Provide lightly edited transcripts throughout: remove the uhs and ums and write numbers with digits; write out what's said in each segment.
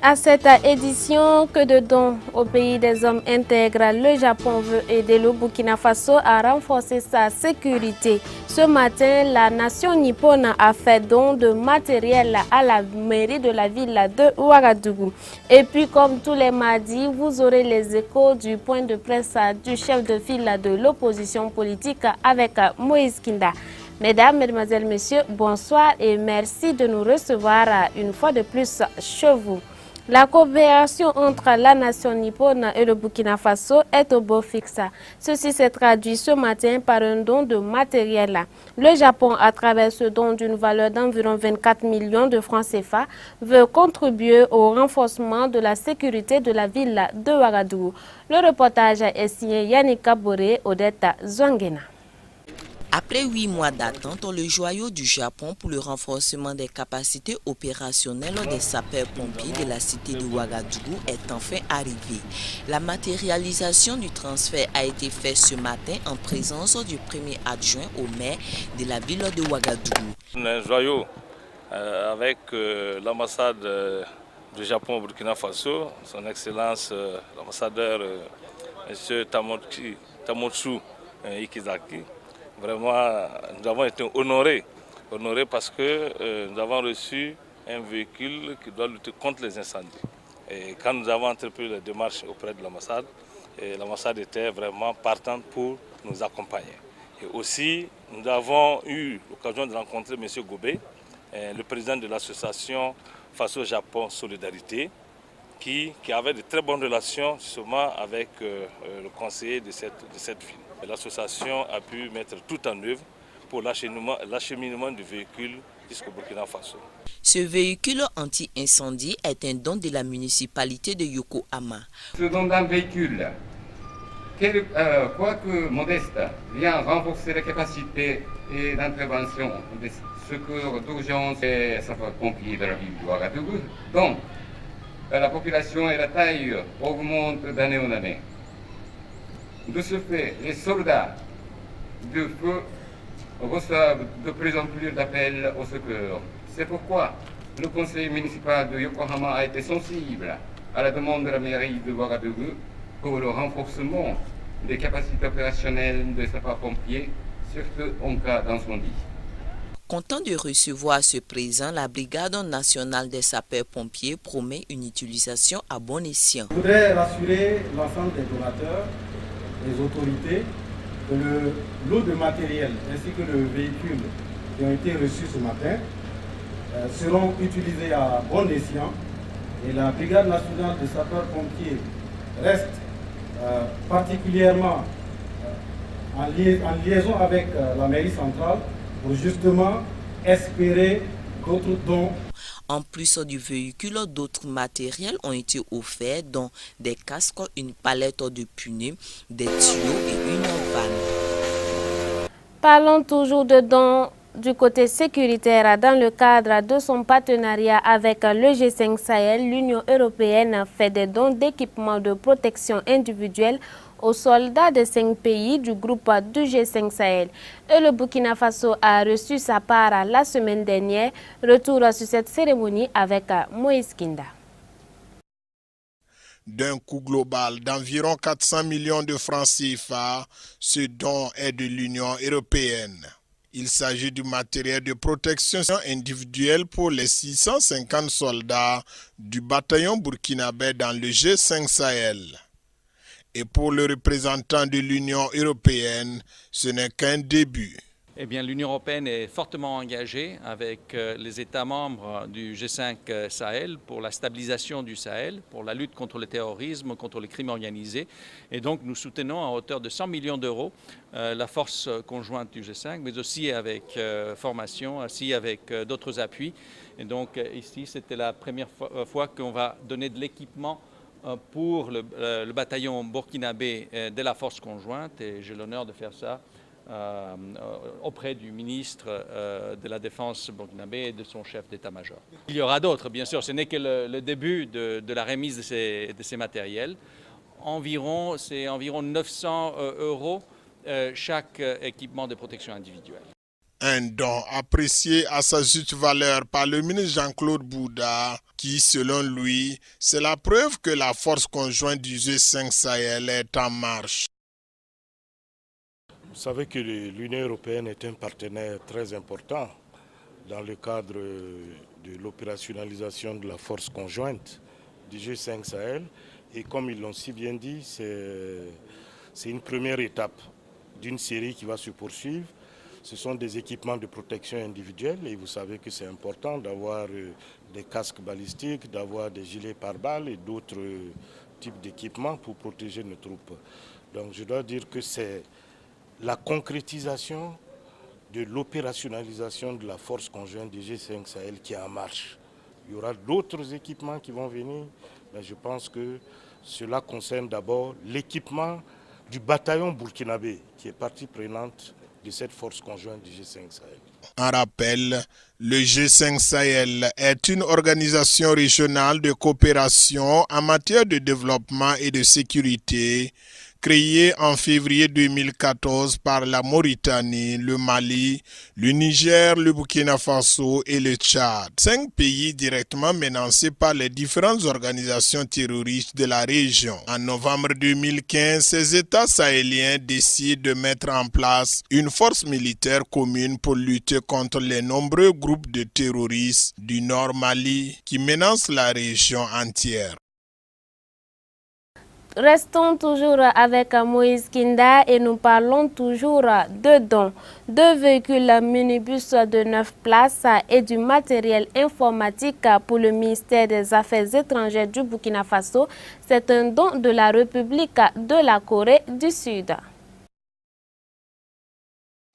à cette édition. Que de dons au pays des hommes intègres. Le Japon veut aider le Burkina Faso à renforcer sa sécurité. Ce matin, la nation nippone a fait don de matériel à la mairie de la ville de Ouagadougou. Et puis, comme tous les mardis, vous aurez les échos du point de presse du chef de file de l'opposition politique avec Moïse Kinda. Mesdames, Mesdemoiselles, Messieurs, bonsoir et merci de nous recevoir une fois de plus chez vous. La coopération entre la nation nippone et le Burkina Faso est au beau fixe. Ceci s'est traduit ce matin par un don de matériel. Le Japon, à travers ce don d'une valeur d'environ 24 millions de francs CFA, veut contribuer au renforcement de la sécurité de la ville de Ouagadougou. Le reportage est signé Yannick Kabore, Odette Zouangena. Après 8 mois d'attente, le joyau du Japon pour le renforcement des capacités opérationnelles des sapeurs-pompiers de la cité de Ouagadougou est enfin arrivé. La matérialisation du transfert a été faite ce matin en présence du premier adjoint au maire de la ville de Ouagadougou. Un joyau avec l'ambassade du Japon au Burkina Faso, son excellence l'ambassadeur M. Tamotsu Ikizaki. Vraiment, nous avons été honorés parce que nous avons reçu un véhicule qui doit lutter contre les incendies. Et quand nous avons entrepris les démarches auprès de l'ambassade était vraiment partante pour nous accompagner. Et aussi, nous avons eu l'occasion de rencontrer M. Gobé, le président de l'association Faso-Japon Solidarité, qui avait de très bonnes relations justement avec le conseiller de cette ville. L'association a pu mettre tout en œuvre pour l'acheminement du véhicule jusqu'au Burkina Faso. Ce véhicule anti-incendie est un don de la municipalité de Yokohama. Ce don d'un véhicule, quoique modeste, vient renforcer les capacités d'intervention des secours d'urgence et sapeurs-pompiers de la ville de Ouagadougou. Donc, la population et la taille augmentent d'année en année. De ce fait, les soldats de feu reçoivent de plus en plus d'appels au secours. C'est pourquoi le conseil municipal de Yokohama a été sensible à la demande de la mairie de Ouagadougou pour le renforcement des capacités opérationnelles des sapeurs-pompiers, surtout en cas d'incendie. Content de recevoir ce présent, la Brigade nationale des sapeurs-pompiers promet une utilisation à bon escient. Je voudrais rassurer l'ensemble des donateurs, les autorités, que le lot de matériel ainsi que le véhicule qui ont été reçus ce matin seront utilisés à bon escient et la Brigade nationale des sapeurs-pompiers reste particulièrement en liaison avec la mairie centrale pour justement espérer d'autres dons. En plus du véhicule, d'autres matériels ont été offerts, dont des casques, une palette de pneus, des tuyaux et une vanne. Parlons toujours de dons du côté sécuritaire. Dans le cadre de son partenariat avec le G5 Sahel, l'Union européenne fait des dons d'équipements de protection individuelle aux soldats de 5 pays du groupe du G5 Sahel. Et le Burkina Faso a reçu sa part la semaine dernière. Retour sur cette cérémonie avec Moïse Kinda. D'un coût global d'environ 400 millions de francs CFA, ce don est de l'Union européenne. Il s'agit du matériel de protection individuelle pour les 650 soldats du bataillon burkinabé dans le G5 Sahel. Et pour le représentant de l'Union européenne, ce n'est qu'un début. Eh bien, l'Union européenne est fortement engagée avec les États membres du G5 Sahel pour la stabilisation du Sahel, pour la lutte contre le terrorisme, contre le crime organisé. Et donc, nous soutenons à hauteur de 100 millions d'euros la force conjointe du G5, mais aussi avec formation, aussi avec d'autres appuis. Et donc, ici, c'était la première fois qu'on va donner de l'équipement pour le bataillon burkinabé de la force conjointe. Et j'ai l'honneur de faire ça auprès du ministre de la Défense burkinabé et de son chef d'état-major. Il y aura d'autres, bien sûr, ce n'est que le début de la remise de ces matériels. C'est environ 900 euros chaque équipement de protection individuelle. Un don apprécié à sa juste valeur par le ministre Jean-Claude Bouda, qui, selon lui, c'est la preuve que la force conjointe du G5 Sahel est en marche. Vous savez que l'Union européenne est un partenaire très important dans le cadre de l'opérationnalisation de la force conjointe du G5 Sahel. Et comme ils l'ont si bien dit, c'est une première étape d'une série qui va se poursuivre. Ce sont des équipements de protection individuelle et vous savez que c'est important d'avoir des casques balistiques, d'avoir des gilets pare-balles et d'autres types d'équipements pour protéger nos troupes. Donc je dois dire que c'est la concrétisation de l'opérationnalisation de la force conjointe du G5 Sahel qui est en marche. Il y aura d'autres équipements qui vont venir, mais je pense que cela concerne d'abord l'équipement du bataillon burkinabé qui est partie prenante de cette force conjointe du G5 Sahel. En rappel, le G5 Sahel est une organisation régionale de coopération en matière de développement et de sécurité créée en février 2014 par la Mauritanie, le Mali, le Niger, le Burkina Faso et le Tchad. 5 pays directement menacés par les différentes organisations terroristes de la région. En novembre 2015, ces États sahéliens décident de mettre en place une force militaire commune pour lutter contre les nombreux groupes de terroristes du Nord Mali qui menacent la région entière. Restons toujours avec Moïse Kinda et nous parlons toujours de dons. 2 véhicules minibus de 9 places et du matériel informatique pour le ministère des Affaires étrangères du Burkina Faso. C'est un don de la République de la Corée du Sud.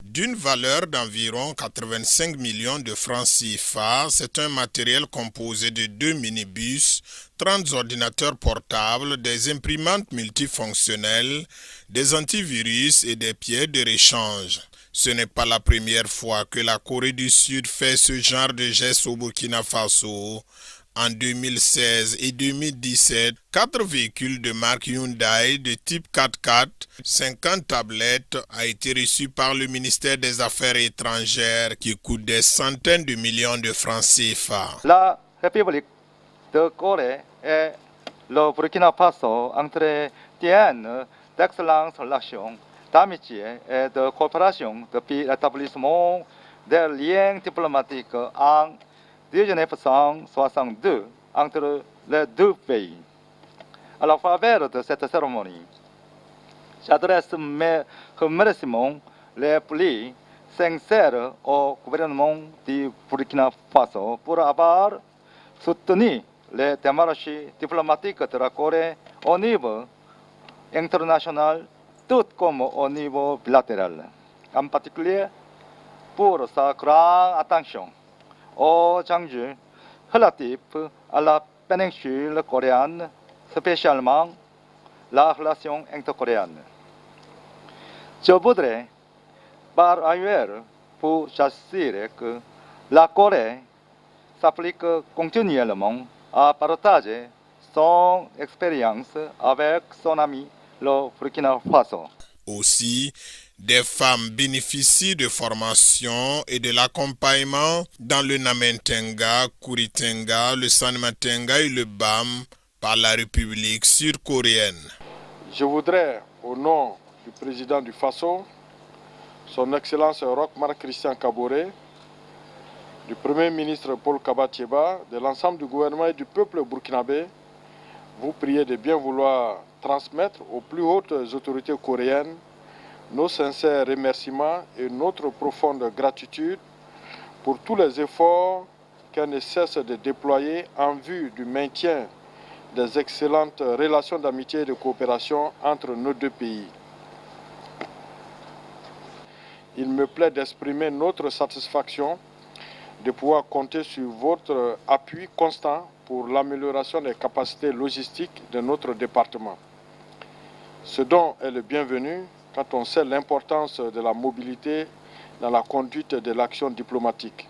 D'une valeur d'environ 85 millions de francs CFA, c'est un matériel composé de 2 minibus, 30 ordinateurs portables, des imprimantes multifonctionnelles, des antivirus et des pièces de réchange. Ce n'est pas la première fois que la Corée du Sud fait ce genre de geste au Burkina Faso. En 2016 et 2017, 4 véhicules de marque Hyundai de type 4x4, 50 tablettes a été reçu par le ministère des Affaires étrangères qui coûte des centaines de millions de francs CFA. La République de Corée et le Burkina Faso entretiennent d'excellentes relations d'amitié et de coopération depuis l'établissement des liens diplomatiques en 1962 entre les 2 pays. À la faveur de cette cérémonie, j'adresse mes remerciements les plus sincères au gouvernement du Burkina Faso pour avoir soutenu les démarches diplomatiques de la Corée au niveau international tout comme au niveau bilatéral, en particulier pour sa grande attention aux enjeux relatifs à la péninsule coréenne, spécialement la relation intercoréenne. Je voudrais par ailleurs vous assurer que la Corée s'applique continuellement à partager son expérience avec son ami le Burkina Faso. Aussi, des femmes bénéficient de formation et de l'accompagnement dans le Namentenga, Kuritenga, le Sanmatenga et le BAM par la République sud-coréenne. Je voudrais, au nom du président du Faso, son Excellence Roch-Marc Christian Kaboré, du Premier ministre Paul Kaba-Thiéba, de l'ensemble du gouvernement et du peuple burkinabé, vous prier de bien vouloir transmettre aux plus hautes autorités coréennes nos sincères remerciements et notre profonde gratitude pour tous les efforts qu'elle ne cesse de déployer en vue du maintien des excellentes relations d'amitié et de coopération entre nos 2 pays. Il me plaît d'exprimer notre satisfaction de pouvoir compter sur votre appui constant pour l'amélioration des capacités logistiques de notre département. Ce don est le bienvenu quand on sait l'importance de la mobilité dans la conduite de l'action diplomatique.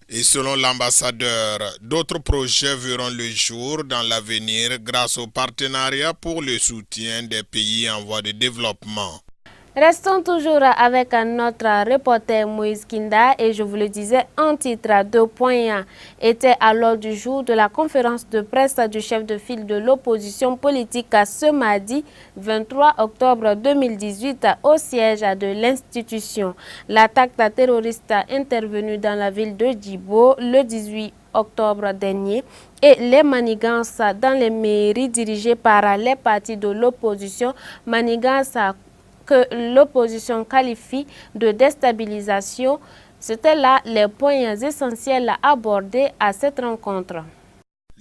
Et selon l'ambassadeur, d'autres projets verront le jour dans l'avenir grâce au partenariat pour le soutien des pays en voie de développement. Restons toujours avec notre reporter Moïse Kinda et je vous le disais en titre, 2 points étaient à l'ordre du jour de la conférence de presse du chef de file de l'opposition politique ce mardi 23 octobre 2018 au siège de l'institution. L'attaque terroriste intervenue dans la ville de Djibo le 18 octobre dernier et les manigances dans les mairies dirigées par les partis de l'opposition, manigances que l'opposition qualifie de déstabilisation. C'était là les points essentiels abordés à cette rencontre.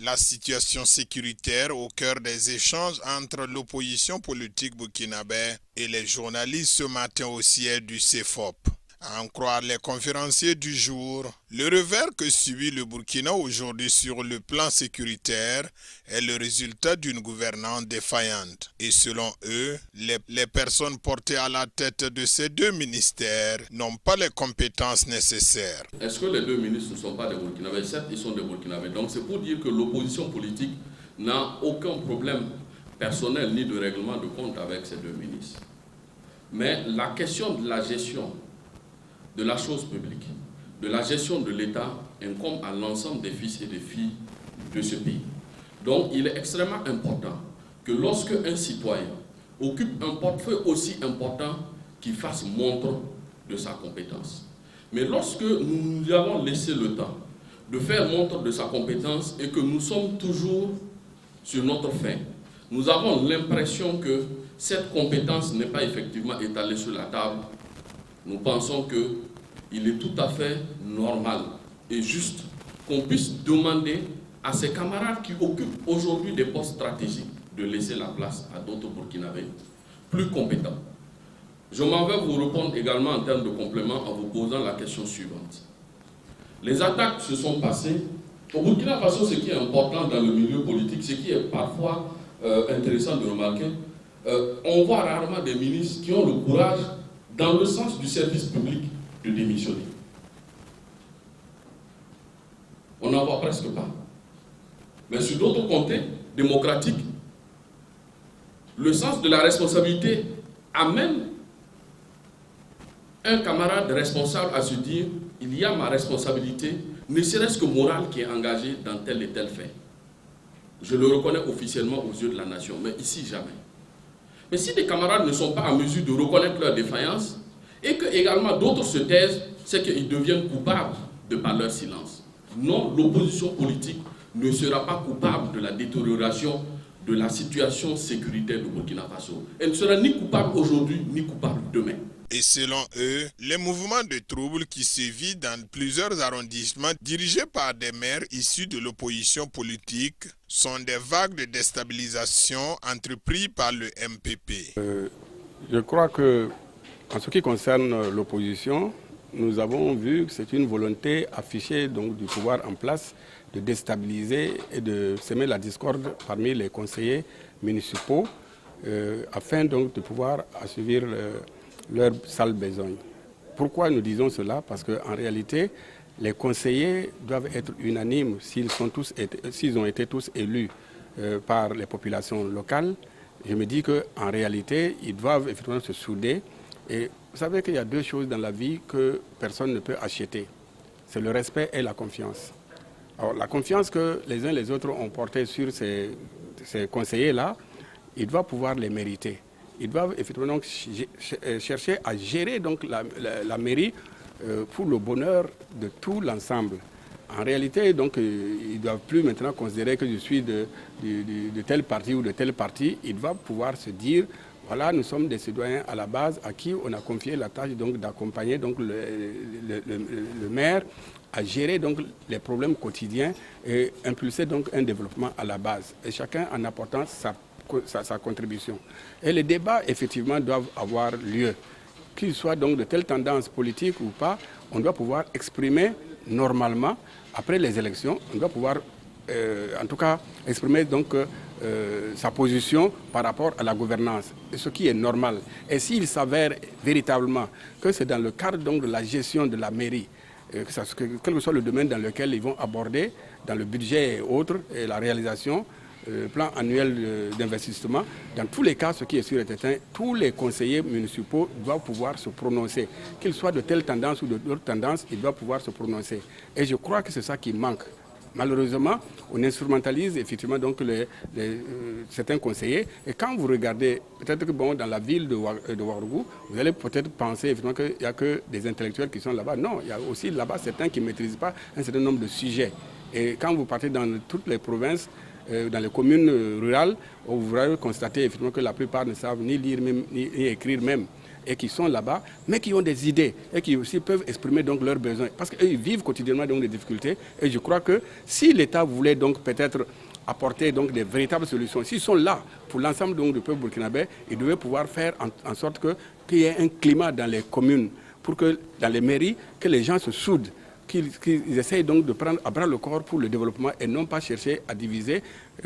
La situation sécuritaire au cœur des échanges entre l'opposition politique burkinabé et les journalistes ce matin au siège du CEFOP. À en croire les conférenciers du jour, le revers que subit le Burkina aujourd'hui sur le plan sécuritaire est le résultat d'une gouvernance défaillante. Et selon eux, les personnes portées à la tête de ces deux ministères n'ont pas les compétences nécessaires. Est-ce que les deux ministres ne sont pas des Burkinabés? Certes, ils sont des Burkinabés. Donc c'est pour dire que l'opposition politique n'a aucun problème personnel ni de règlement de compte avec ces deux ministres. Mais la question de la gestion de la chose publique, de la gestion de l'État incombe à l'ensemble des fils et des filles de ce pays. Donc il est extrêmement important que lorsque un citoyen occupe un portefeuille aussi important, qu'il fasse montre de sa compétence. Mais lorsque nous lui avons laissé le temps de faire montre de sa compétence et que nous sommes toujours sur notre fin, nous avons l'impression que cette compétence n'est pas effectivement étalée sur la table. Nous pensons qu'il est tout à fait normal et juste qu'on puisse demander à ces camarades qui occupent aujourd'hui des postes stratégiques de laisser la place à d'autres Burkinabés plus compétents. Je m'en vais vous répondre également en termes de complément en vous posant la question suivante. Les attaques se sont passées. Au Burkina Faso, ce qui est important dans le milieu politique, ce qui est parfois intéressant de remarquer, on voit rarement des ministres qui ont le courage, dans le sens du service public, de démissionner. On n'en voit presque pas. Mais sur d'autres comtés démocratiques, le sens de la responsabilité amène un camarade responsable à se dire « il y a ma responsabilité, ne serait-ce que morale, qui est engagée dans tel et tel fait. Je le reconnais officiellement aux yeux de la nation, mais ici jamais. » Mais si des camarades ne sont pas en mesure de reconnaître leur défaillance, et que également d'autres se taisent, c'est qu'ils deviennent coupables de par leur silence. Non, l'opposition politique ne sera pas coupable de la détérioration de la situation sécuritaire du Burkina Faso. Elle ne sera ni coupable aujourd'hui, ni coupable demain. Et selon eux, les mouvements de troubles qui sévissent dans plusieurs arrondissements dirigés par des maires issus de l'opposition politique sont des vagues de déstabilisation entreprises par le MPP. Je crois que, en ce qui concerne l'opposition, nous avons vu que c'est une volonté affichée donc, du pouvoir en place de déstabiliser et de semer la discorde parmi les conseillers municipaux afin donc de pouvoir assouvir leurs sales besoins. Pourquoi nous disons cela? Parce qu'en réalité, les conseillers doivent être unanimes s'ils ont été tous élus par les populations locales. Je me dis qu'en réalité, ils doivent effectivement se souder. Et vous savez qu'il y a deux choses dans la vie que personne ne peut acheter. C'est le respect et la confiance. Alors, la confiance que les uns et les autres ont portée sur ces conseillers-là, ils doivent pouvoir les mériter. Ils doivent effectivement donc chercher à gérer donc la mairie pour le bonheur de tout l'ensemble. En réalité, donc, ils ne doivent plus maintenant considérer que je suis de tel parti ou de tel parti. Ils doivent pouvoir se dire, voilà, nous sommes des citoyens à la base à qui on a confié la tâche d'accompagner le maire à gérer donc les problèmes quotidiens et impulser donc un développement à la base. Et chacun en apportant sa contribution. Et les débats, effectivement, doivent avoir lieu. Qu'ils soient donc de telle tendance politique ou pas, on doit pouvoir exprimer normalement, après les élections, on doit pouvoir, en tout cas, exprimer donc sa position par rapport à la gouvernance, ce qui est normal. Et s'il s'avère véritablement que c'est dans le cadre donc de la gestion de la mairie, quel que soit le domaine dans lequel ils vont aborder, dans le budget et autres, et la réalisation, plan annuel d'investissement. Dans tous les cas, ce qui est sûr et certain, tous les conseillers municipaux doivent pouvoir se prononcer. Qu'ils soient de telle tendance ou d'autres tendances, ils doivent pouvoir se prononcer. Et je crois que c'est ça qui manque. Malheureusement, on instrumentalise effectivement donc certains conseillers. Et quand vous regardez, peut-être que bon, dans la ville de Ouagadougou, vous allez peut-être penser effectivement qu'il n'y a que des intellectuels qui sont là-bas. Non, il y a aussi là-bas certains qui ne maîtrisent pas un certain nombre de sujets. Et quand vous partez dans toutes les provinces, dans les communes rurales, vous allez constater effectivement que la plupart ne savent ni lire même, ni écrire même, et qui sont là-bas, mais qui ont des idées et qui aussi peuvent exprimer donc leurs besoins. Parce qu'ils vivent quotidiennement donc des difficultés. Et je crois que si l'État voulait donc peut-être apporter donc des véritables solutions, s'ils sont là pour l'ensemble donc du peuple burkinabé, ils devaient pouvoir faire en sorte qu'il y ait un climat dans les communes, pour que dans les mairies, que les gens se soudent, qu'ils essayent donc de prendre à bras le corps pour le développement et non pas chercher à diviser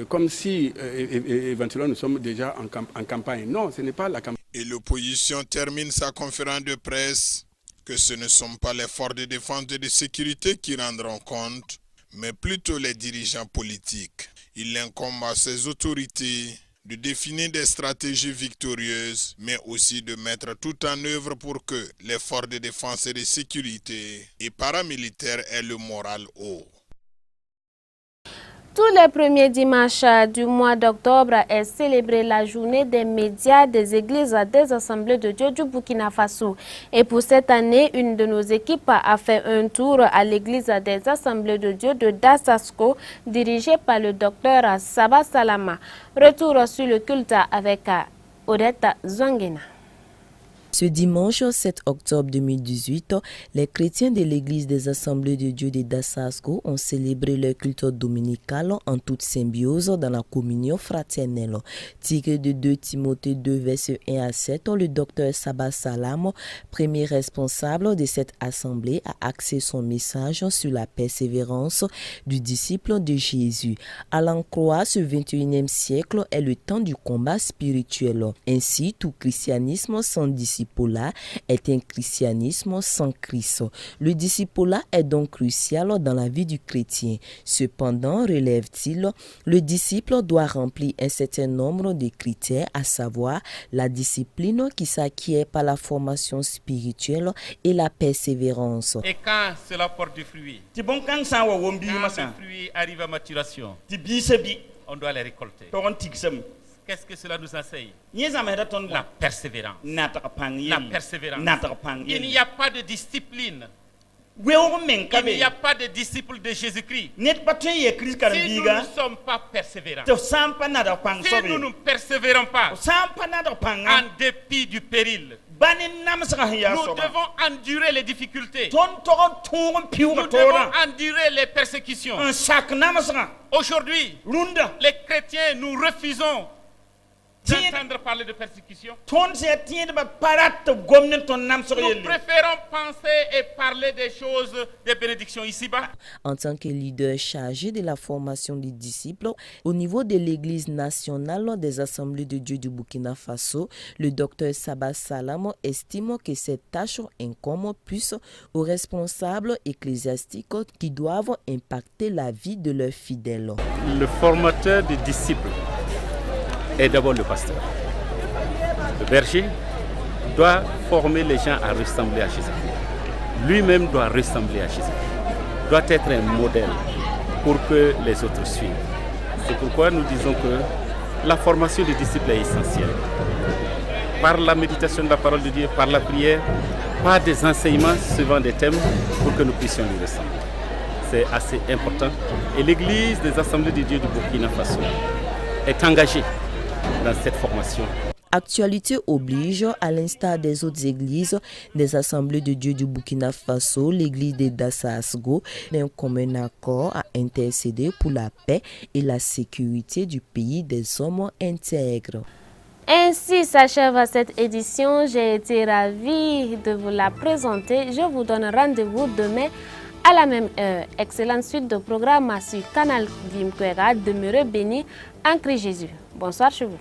comme si éventuellement nous sommes déjà en campagne. Non, ce n'est pas la campagne. Et l'opposition termine sa conférence de presse que ce ne sont pas les forces de défense et de sécurité qui rendront compte, mais plutôt les dirigeants politiques. Il incombe à ces autorités de définir des stratégies victorieuses, mais aussi de mettre tout en œuvre pour que les forces de défense et de sécurité et paramilitaires aient le moral haut. Tous les premiers dimanches du mois d'octobre est célébrée la journée des médias, des églises, des assemblées de Dieu du Burkina Faso. Et pour cette année, une de nos équipes a fait un tour à l'église des assemblées de Dieu de Dassasko, dirigée par le docteur Saba Salama. Retour sur le culte avec Odette Zongena. Ce dimanche 7 octobre 2018, les chrétiens de l'église des Assemblées de Dieu de Dassasko ont célébré leur culte dominical en toute symbiose dans la communion fraternelle. Tiré de 2 Timothée 2, versets 1 à 7, le docteur Saba Salam, premier responsable de cette assemblée, a axé son message sur la persévérance du disciple de Jésus. À l'en croire, ce 21e siècle est le temps du combat spirituel. Ainsi, tout christianisme sans disciple est un christianisme sans Christ. Le discipolat est donc crucial dans la vie du chrétien. Cependant, relève-t-il, le disciple doit remplir un certain nombre de critères, à savoir la discipline qui s'acquiert par la formation spirituelle et la persévérance. Et quand cela porte du fruit, quand le fruit arrive à maturation, on doit les récolter. Qu'est-ce que cela nous enseigne? La persévérance. La persévérance. Il n'y a pas de discipline. Il n'y a pas de disciples de Jésus-Christ. Si nous ne sommes pas persévérants, si nous ne persévérons pas, en dépit du péril, nous devons endurer les difficultés. Nous devons endurer les persécutions. Aujourd'hui, les chrétiens, nous refusons d'entendre parler de persécution. Nous préférons penser et parler des choses, des bénédictions ici-bas. En tant que leader chargé de la formation des disciples, au niveau de l'Église nationale des Assemblées de Dieu du Burkina Faso, le docteur Saba Salam estime que cette tâche incombe plus aux responsables ecclésiastiques qui doivent impacter la vie de leurs fidèles. Le formateur des disciples est d'abord le pasteur. Le berger doit former les gens à ressembler à Jésus. Lui-même doit ressembler à Jésus. Doit être un modèle pour que les autres suivent. C'est pourquoi nous disons que la formation des disciples est essentielle. Par la méditation de la parole de Dieu, par la prière, par des enseignements suivant des thèmes pour que nous puissions lui ressembler. C'est assez important. Et l'Église des Assemblées de Dieu du Burkina Faso est engagée dans cette formation. Actualité oblige, à l'instar des autres églises des Assemblées de Dieu du Burkina Faso, l'église de Dassasko d'un commun accord a intercédé pour la paix et la sécurité du pays des hommes intègres. Ainsi s'achève cette édition. J'ai été ravie de vous la présenter. Je vous donne rendez-vous demain à la même heure. Excellente suite de programmes sur Canal Glimkwera. Demeurez bénis en Christ Jésus. Bonsoir chez vous.